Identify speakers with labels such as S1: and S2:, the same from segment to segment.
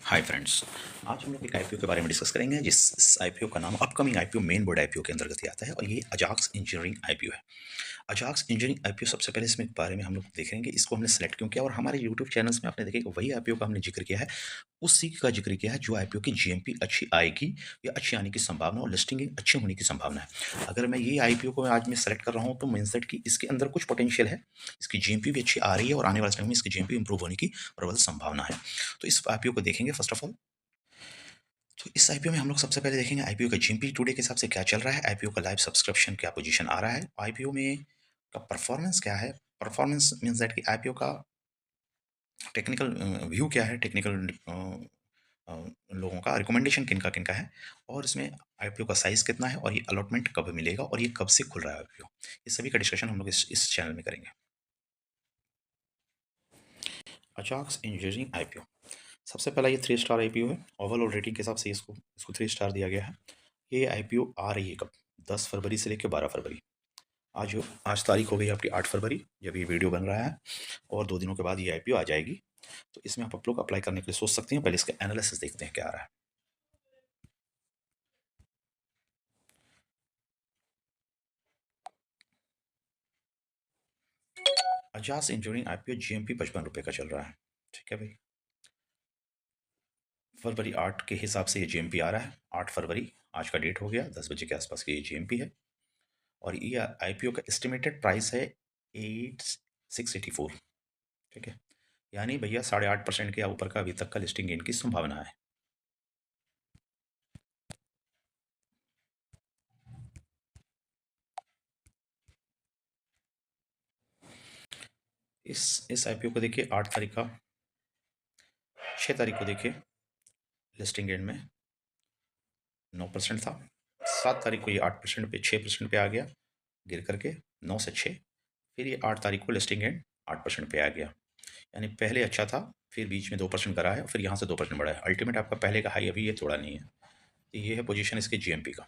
S1: Hi friends. आज हम लोग एक आईपीओ के बारे में डिस्कस करेंगे जिस आईपीओ का नाम upcoming IPO main board IPO के अंतर्गत ही आता है और ये अजाक्स इंजीनियरिंग आईपीओ है। अजाक्स इंजीनियरिंग आईपीओ सबसे पहले इसमें बारे में हम लोग देखेंगे इसको हमने सेलेक्ट क्यों किया और हमारे यूट्यूब चैनल्स में आपने देखेगा वही आईपीओ का हमने जिक्र किया है, उसी का जिक्र किया है जो आईपीओ की जीएमपी अच्छी आएगी या अच्छी आने की संभावना और लिस्टिंग अच्छी होने की संभावना है। अगर मैं ये आईपीओ को आज मैं सेलेक्ट कर रहा हूँ तो मीन्स कि इसके अंदर कुछ पोटेंशियल है, इसकी जीएमपी भी अच्छी आ रही है और आने वाले टाइम में इसकी जीएमपी इंप्रूव होने की प्रबल संभावना है। तो इस आईपीओ को देखेंगे फर्स्ट ऑफ ऑल। तो इस आईपीओ में हम लोग सबसे पहले देखेंगे आईपीओ का जीएमपी टुडे के हिसाब से क्या चल रहा है, आईपीओ का लाइव सब्सक्रिप्शन क्या पोजीशन आ रहा है, आईपीओ में का परफॉर्मेंस क्या है। परफॉर्मेंस मींस दैट कि आईपीओ का टेक्निकल व्यू क्या है, टेक्निकल लोगों का रिकमेंडेशन किन का है और इसमें आईपीओ का साइज कितना है और ये अलॉटमेंट कब मिलेगा और ये कब से खुल रहा है आईपीओ, इस सभी का डिस्कशन हम लोग इस चैनल में करेंगे। अजाक्स इंजीनियरिंग आईपीओ सबसे पहला ये 3 स्टार आईपीओ है। ओवरऑल रेटिंग के हिसाब से इसको इसको 3 स्टार दिया गया है। ये आईपीओ आ रही है कब, 10 फरवरी से लेकर 12 फरवरी। आज तारीख हो गई आपकी 8 फरवरी जब ये वीडियो बन रहा है और 2 दिनों के बाद ये आईपीओ आ जाएगी। तो इसमें आप लोग अप्लाई करने के लिए सोच सकते हैं। पहले इसका एनालिसिस देखते हैं क्या आ रहा है। अजास इंजीनियरिंग आईपीओ जीएमपी 55 रुपये का चल रहा है। ठीक है भाई, फरवरी 8 के हिसाब से ये जीएमपी आ रहा है। 8 फरवरी आज का डेट हो गया, 10 बजे के आसपास की ये जीएमपी है और ये आईपीओ का एस्टिमेटेड प्राइस है 8684। ठीक है, यानी भैया 8.5% के ऊपर का अभी तक का लिस्टिंग गेन की संभावना है। इस आईपीओ को देखिए 8 तारीख का, 6 तारीख को देखिए लिस्टिंग गेन में 9% था। 7 तारीख को ये 8% पे 6% पे आ गया गिर करके 9 से 6। फिर ये 8 तारीख को लिस्टिंग गेन 8% पे आ गया, यानी पहले अच्छा था, फिर बीच में 2% करा है और फिर यहाँ से 2% बढ़ा है। अल्टीमेट आपका पहले का हाई अभी ये तोड़ा नहीं है। तो ये है पोजीशन इसके जीएमपी का।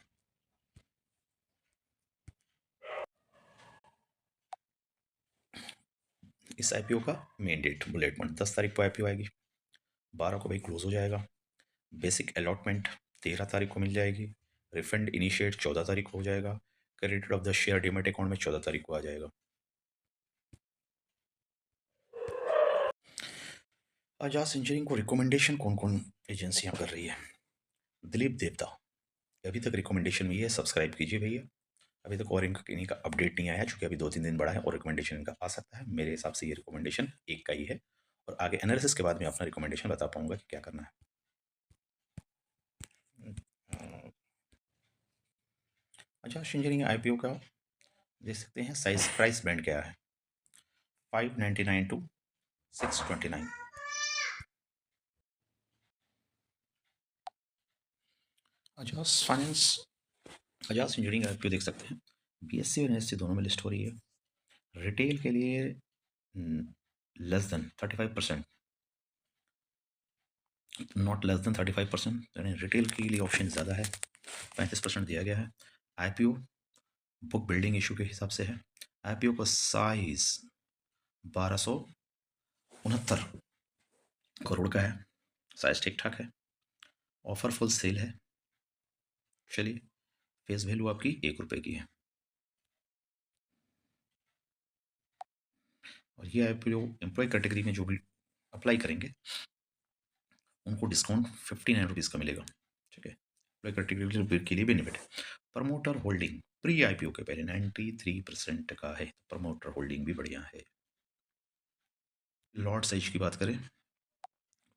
S1: इस आईपीओ का मेन डेट बुलेट पॉइंट 10 तारीख को आईपीओ आएगी, 12 को भाई क्लोज हो जाएगा। बेसिक अलॉटमेंट 13 तारीख को मिल जाएगी। रिफंड इनिशिएट 14 तारीख को हो जाएगा। Credit of the share demat account में 14 तारीख को आ जाएगा। अजास इंजीनियरिंग को रिकमेंडेशन कौन कौन एजेंसियां कर रही है। दिलीप देवता अभी तक रिकमेंडेशन में ही है, सब्सक्राइब कीजिए भैया। अभी तक और इनका इन्हीं का अपडेट नहीं आया है, चूंकि अभी 2-3 दिन बढ़ा है और रिकमेंडेशन इनका आ सकता है। मेरे हिसाब से ये रिकमेंडेशन एक का ही है और आगे एनालिसिस के बाद मैं अपना रिकमेंडेशन बता पाऊंगा कि क्या करना है। अजास इंजीनियरिंग आईपीओ का देख सकते हैं साइज प्राइस बैंड क्या है, 599 to 629। Ajas finance, Ajas engineering IPO देख सकते हैं बीएससी और एनएससी दोनों में लिस्ट हो रही है। रिटेल के लिए less than 35%, not less than 35%, यानी रिटेल के लिए ऑप्शन ज़्यादा है। 35% दिया गया है। आईपीओ बुक बिल्डिंग इशू के हिसाब से है। आईपीओ का साइज 1269 करोड़ का है, साइज ठीक ठाक है। ऑफर फुल सेल है। चलिए, फेस वैल्यू आपकी 1 रुपये की है और ये आईपीओ एम्प्लॉय कैटेगरी में जो भी अप्लाई करेंगे उनको डिस्काउंट 59 रुपीज़ का मिलेगा। ठीक है, एम्प्लॉय कैटेगरी के लिए बेनिफिट है। प्रमोटर होल्डिंग प्री आईपीओ के पहले 93% का है, प्रमोटर होल्डिंग भी बढ़िया है। लॉट साइज की बात करें,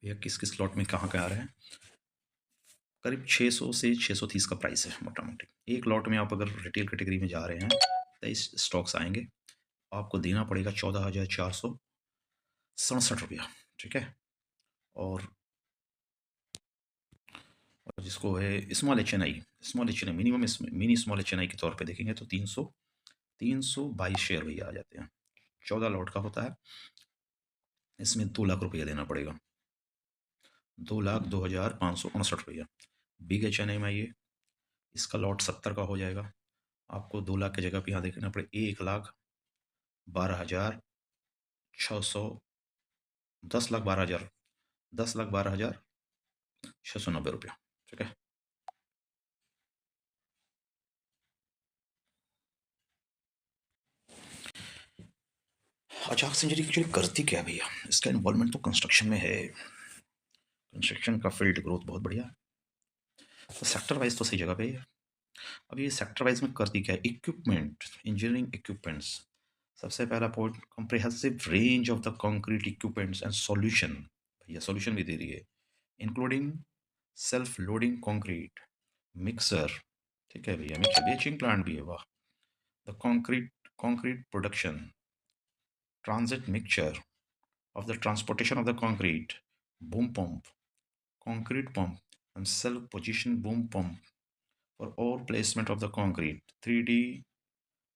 S1: यह किस किस लॉट में कहाँ आ रहा है, करीब 600 से 630 का प्राइस है मोटा मोटी। एक लॉट में आप अगर रिटेल कैटेगरी में जा रहे हैं 23 स्टॉक्स आएंगे, आपको देना पड़ेगा 14,467 रुपया। ठीक है, और जिसको है small H N I minimum mini small H N I के तौर पे देखेंगे तो 322 शेयर भैया आ जाते हैं। 14 लॉट का होता है, इसमें 2 लाख रुपया देना पड़ेगा, 2,02,559 रुपया। बिग एच एन आई में आइए, इसका लॉट 70 का हो जाएगा, आपको 2 लाख की जगह पे यहाँ देखना पड़े 1,12,600, 10,12,000, 10,12,000 ₹690, ठीक है। अजाक्स इंजीनियरिंग एक्चुअली करती क्या है भैया? इसका इन्वॉल्वमेंट तो कंस्ट्रक्शन में है। कंस्ट्रक्शन का फील्ड ग्रोथ बहुत बढ़िया है। तो सेक्टर वाइज तो सही जगह पे ही है। अब ये सेक्टर वाइज में करती क्या है? Equipment, engineering equipments. सबसे पहला point, comprehensive range of the concrete equipments and solution. भैया सॉल्यूशन भी दे रही है, including self loading concrete mixer, ठीक है भैया, मिक्सर बेचिंग प्लांट भी है, वाह। The concrete production, transit mixture of the transportation of the concrete, boom pump, concrete pump, and self position boom pump for all placement of the concrete, 3D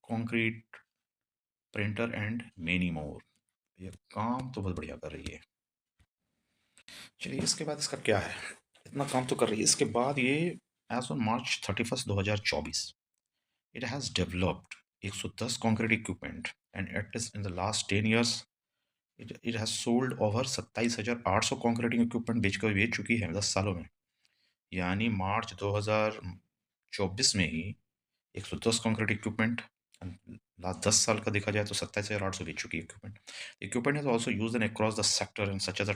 S1: concrete printer and many more। ये काम तो बहुत बढ़िया कर रही है। चलिए इसके बाद इसका क्या है? इतना काम तो कर रही है, इसके बाद ये as on March 31 2024 it has developed 110 concrete equipment and at least in the last 10 years it has sold over 27,800 concreting equipment बेच चुकी है 10 सालों में। यानी मार्च 2024 में ही 110 कॉन्क्रीट इक्विपमेंट, लास्ट 10 साल का देखा जाए तो 27,800 बेच चुकी है equipment. Equipment is also use in across the sector in such as the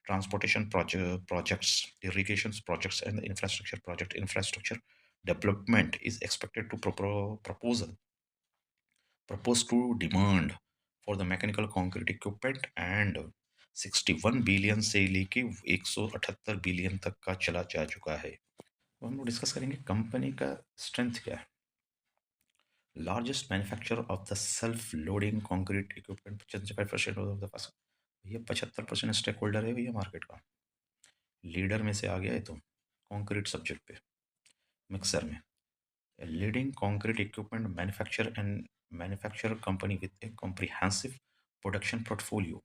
S1: transportation projects, irrigation projects and infrastructure development is expected to propose to demand for the mechanical concrete equipment and 61 billion से लेके 178 billion तक का चला जा चुका है। तो हम लोग डिस्कस करेंगे कंपनी का स्ट्रेंथ क्या है। Largest manufacturer of the self loading concrete equipment, 75% of the pass. भैया 75% स्टेक होल्डर है भैया मार्केट का, लीडर में से आ गया है तो कंक्रीट सब्जेक्ट पे, मिक्सर में। Leading concrete equipment manufacturer company with a comprehensive production portfolio,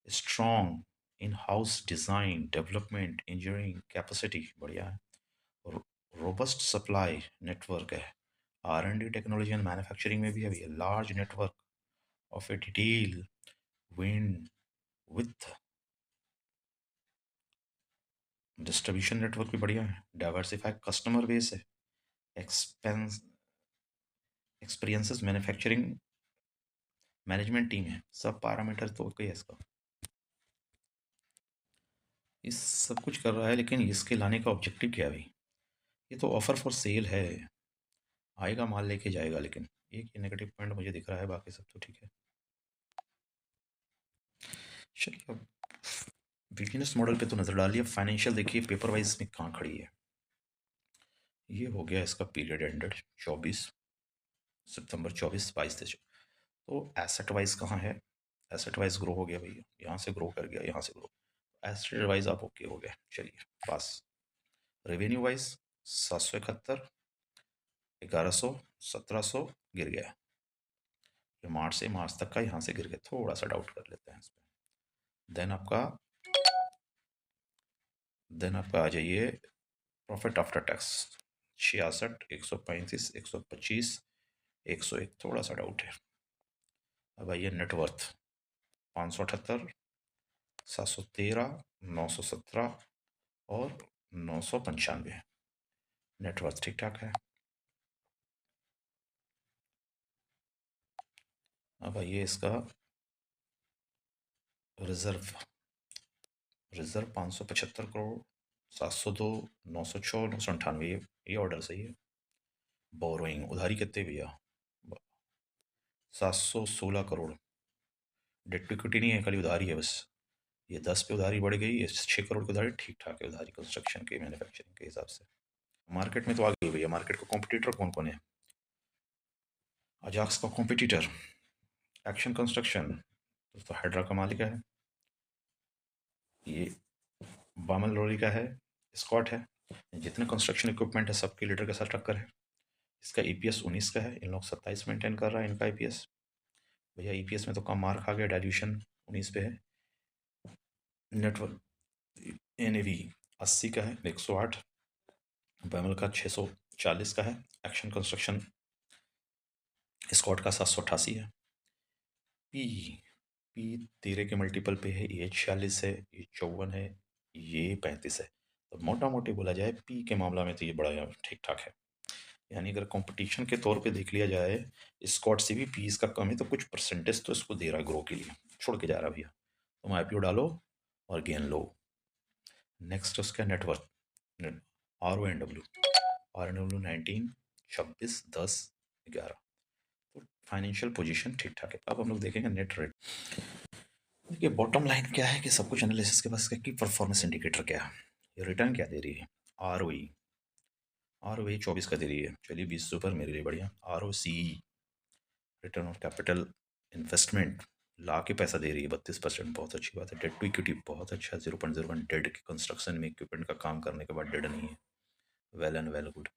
S1: strong in-house design, development, engineering capacity, बढ़िया है, robust supply network है, R&D टेक्नोलॉजी एंड मैन्युफैक्चरिंग में भी है, large network of A detail wind with distribution network भी बढ़िया है, diversified customer base है, expense experiences manufacturing management team है, सब पैरामीटर तो ओके है इसका। इस सब कुछ कर रहा है, लेकिन इसके लाने का ऑब्जेक्टिव क्या है भाई? ये तो ऑफर फॉर सेल है, आएगा माल लेके जाएगा, लेकिन एक ही नेगेटिव पॉइंट मुझे दिख रहा है, बाकी सब तो ठीक है। चलिए अब बिजनेस मॉडल पे तो नज़र डालिए, फाइनेंशियल देखिए पेपर वाइज में कहाँ खड़ी है। ये हो गया इसका पीरियड एंडेड 24 सितंबर 22 से। तो एसेट वाइज कहाँ है? एसेट वाइज ग्रो हो गया भैया, यहाँ से ग्रो कर गया, यहाँ से ग्रो, एसेट वाइज आप ओके हो गए। चलिए पास। रेवेन्यू वाइज 771, 1100, 1700 गिर गया। ये मार्च से मार्च तक का यहाँ से गिर गया, थोड़ा सा डाउट कर लेते हैं इस पर। देन आपका आ जाइए प्रॉफिट आफ्टर टैक्स 66, 135, 125, 101, थोड़ा सा डाउट है। अब आइए नेटवर्थ 578, 713, 917 और 995। नेटवर्थ ठीक ठाक है। अब आइए इसका रिजर्व, 575 करोड़, 702, 906, 998, ये ऑर्डर सही है। बोरोइंग उधारी कितने भैया? 716 करोड़। डेट इक्विटी नहीं है, खाली उधारी है बस। ये 10 पे उधारी बढ़ गई, ये 6 करोड़ की उधारी ठीक ठाक है उधारी कंस्ट्रक्शन के मैन्युफैक्चरिंग के हिसाब से। मार्केट में तो आ गई भैया, मार्केट का कॉम्पिटिटर कौन कौन है? अजाक्स का कॉम्पिटिटर एक्शन कंस्ट्रक्शन, दोस्तों हाइड्रा का मालिक है, ये बामन लोरी का है, स्कॉट है। जितने कंस्ट्रक्शन इक्विपमेंट है सबके लीडर के साथ टक्कर है। इसका ईपीएस 19 का है, इन लोग 27 मेंटेन कर रहा है इनका ईपीएस। भैया ईपीएस में तो कम मार खा गया, डाइल्यूशन 19 पे है। नेटवर्क एनएवी 80 का है, 108। बैमल का 640 का है, एक्शन कंस्ट्रक्शन स्कॉट का 788 है। पी पी 13 के मल्टीपल पे है, ये 46 है, ये 54 है, ये 35 है। तो मोटा-मोटी बोला जाए पी के मामला में तो ये बड़ा ठीक-ठाक है। यानी अगर कॉम्पिटिशन के तौर पे देख लिया जाए, स्कॉट से भी पी इसका कम है, तो कुछ परसेंटेज तो इसको दे रहा है ग्रो के लिए, छोड़ के जा रहा है भैया। तुम आईपीओ डालो और गेन लो। नेक्स्ट उसका net worth, R O N W, R N W 19, 26, 10, 11। तो फाइनेंशियल पोजीशन ठीक-ठाक है। अब हम लोग देखेंगे नेट रेट। देखिए बॉटम लाइन क्या है कि सब कुछ एनालिसिस के पास की परफॉर्मेंस इंडिकेटर क्या है, ये रिटर्न क्या दे रही है, आर ओ ई, आर ओ ई 24 का दे रही है, चलिए 20 से ऊपर मेरे लिए बढ़िया। R O C E, return on capital investment, ला के पैसा दे रही है 32%, बहुत अच्छी बात है। डेट टू इक्विटी बहुत अच्छा, 0.01 डेड की कंस्ट्रक्शन में इक्विपमेंट का काम करने के बाद डेड नहीं है, well and well good.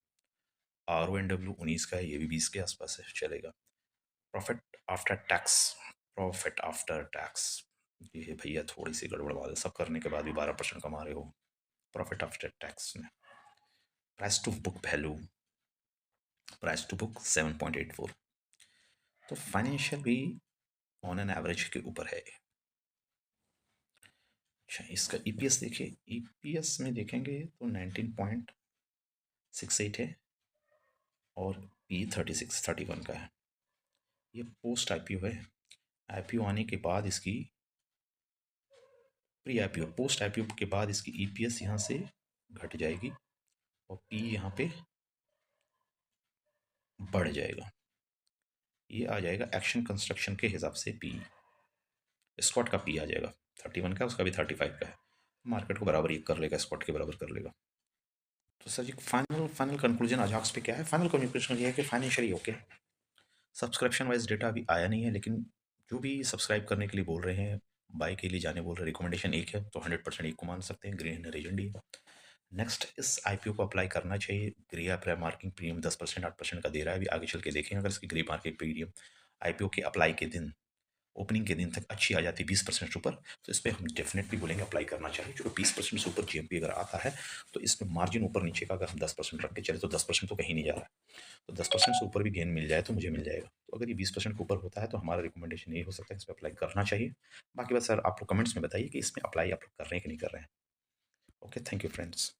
S1: R O N W 19 का है, ये भी 20 के आसपास है, चलेगा। Profit after tax, profit after tax, ये भैया थोड़ी सी गड़बड़ बात है, सब करने के बाद भी 12% कमा रहे हो प्रॉफिट आफ्टर टैक्स में। Price to book value, price to book 7.84, तो फाइनेंशियल भी ऑन एन एवरेज के ऊपर है। अच्छा इसका ईपीएस देखिए, ईपीएस में देखेंगे तो 19.68 है और पी 31 का है। ये पोस्ट आईपीओ है, आईपीओ आने के बाद इसकी, प्री आईपीओ पोस्ट आईपीओ के बाद इसकी ईपीएस यहाँ से घट जाएगी और पी यहाँ पे बढ़ जाएगा। ये आ जाएगा एक्शन कंस्ट्रक्शन के हिसाब से पी, स्कॉट का पी आ जाएगा 31 का, उसका भी 35 का है, मार्केट को बराबर ये कर लेगा, स्कॉट के बराबर कर लेगा। तो सर जी फाइनल फाइनल कंक्लूजन अजाक्स पे क्या है? फाइनल कंक्लूजन ये है कि financially okay. Subscription wise data अभी आया नहीं है, लेकिन जो भी सब्सक्राइब करने के लिए बोल रहे हैं, बाय के लिए जाने बोल रहे हैं, रिकमेंडेशन एक है, तो 100% एक को मान सकते हैं, ग्रीन लेजेंड ही है। नेक्स्ट इस आईपीओ को अप्लाई करना चाहिए। ग्रे प्री मार्किंग प्रीमियम 10% 8% का दे रहा है, अभी आगे चल के देखेंगे अगर इसकी ग्रे मार्किंग प्रीमियम आईपीओ के अप्लाई के दिन, ओपनिंग के दिन तक अच्छी आ जाती है 20% से ऊपर, तो इस पे हम डेफिनेटली बोलेंगे अप्लाई करना चाहिए। जो 20% से ऊपर जीएमपी अगर आता है तो इसमें मार्जिन ऊपर नीचे का अगर हम 10% रख के चले तो 10% तो कहीं नहीं जा रहा है, तो 10% से ऊपर भी गेन मिल जाए तो मुझे मिल जाएगा। तो अगर ये 20% के ऊपर होता है तो हमारा रिकमेंडेशन यही हो सकता है, इस पर अप्लाई करना चाहिए। बाकी बस सर आप लोग कमेंट्स में बताइए कि इसमें अप्लाई आप लोग कर रहे हैं कि नहीं कर रहे हैं। Okay, thank you friends.